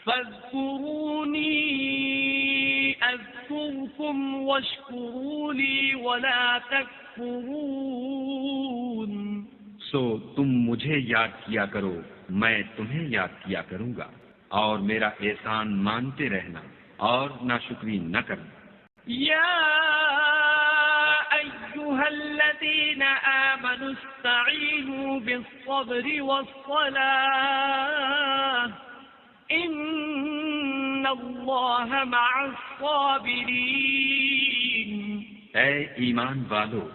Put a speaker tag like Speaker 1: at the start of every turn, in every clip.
Speaker 1: فاذكروني اذكركم واشكروا لي ولا تكفرون.
Speaker 2: سو تم مجھے یاد کیا کرو، میں تمہیں یاد کیا کروں گا، اور میرا احسان مانتے رہنا اور ناشکری نہ کرنا.
Speaker 1: يا أيها الذين آمنوا استعينوا بالصبر والصلاة إن الله مع الصابرين.
Speaker 2: اے ایمان والو،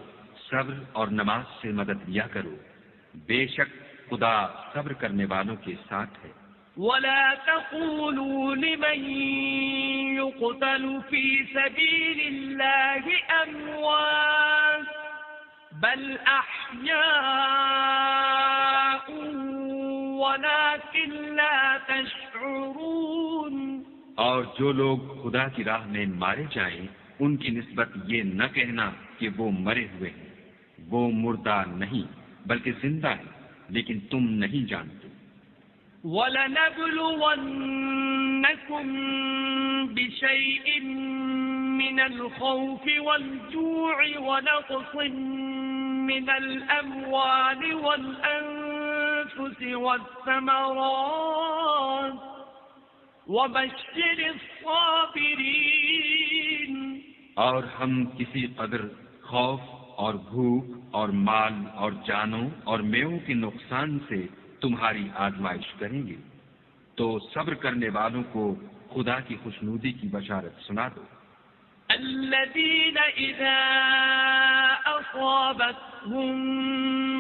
Speaker 2: صبر اور نماز سے مدد لیا کرو، بے شک خدا صبر کرنے والوں کے ساتھ ہے.
Speaker 1: ولا تقولوا لمن يقتل في سبيل الله أموات بل أحياء ولكن لا تشعرون.
Speaker 2: اور جو لوگ خدا کی راہ میں مارے جائیں ان کی نسبت یہ نہ کہنا کہ وہ مرے ہوئے ہیں، وہ مردہ نہیں بلکہ زندہ ہیں، لیکن تم نہیں جانتے.
Speaker 1: وَلَنَبْلُوَنَّكُمْ بِشَيْءٍ مِّنَ الْخَوْفِ وَالْجُوعِ وَنَقْصٍ مِّنَ الْأَمْوَالِ وَالْأَنفُسِ وَالثَّمَرَاتِ وَبَشِّرِ الصَّابِرِينَ.
Speaker 2: اور ہم کسی قدر خوف اور بھوک اور مال اور جانوں اور میووں کے نقصان سے تمہاری آزمائش کریں گے، تو صبر کرنے والوں کو خدا کی خوشنودی کی بشارت سنا دو.
Speaker 1: الذين إذا أصابتهم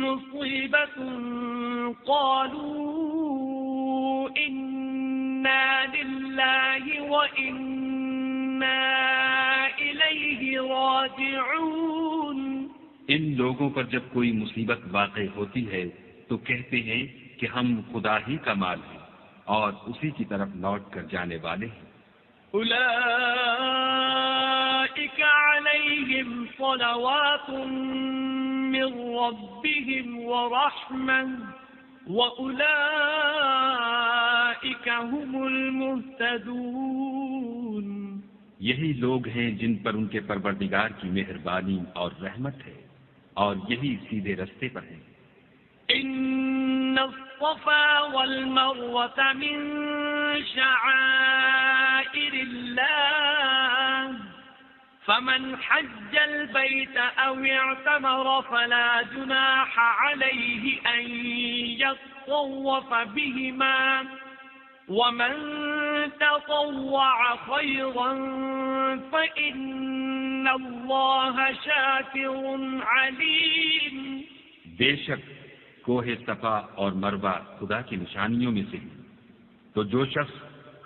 Speaker 1: مصيبة قالوا إنا لله وإنا إليه راجعون.
Speaker 2: ان لوگوں پر جب کوئی مصیبت واقع ہوتی ہے تو کہتے ہیں کہ ہم خدا ہی کا مال ہیں اور اسی کی طرف لوٹ کر جانے والے ہیں.
Speaker 1: أولئك عليهم صلوات من ربهم ورحمة وأولئك هم المهتدون.
Speaker 2: یہی لوگ ہیں جن پر ان کے پروردگار کی مہربانی اور رحمت ہے، اور یہی سیدھے رستے پر ہیں.
Speaker 1: إن الصفا والمروة من شعائر الله فمن حج البيت أو اعتمر فلا جناح عليه أن يطوف بهما ومن تطوع خيرا فإن الله شاكر عليم.
Speaker 2: بے شک کوہ صفا اور مروہ خدا کی نشانیوں میں سے ہیں، تو جو شخص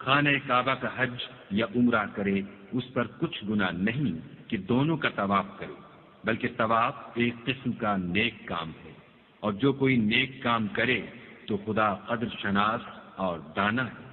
Speaker 2: خانہ کعبہ کا حج یا عمرہ کرے اس پر کچھ گناہ نہیں کہ دونوں کا طواف کرے، بلکہ طواف ایک قسم کا نیک کام ہے، اور جو کوئی نیک کام کرے تو خدا قدر شناس اور دانا ہے.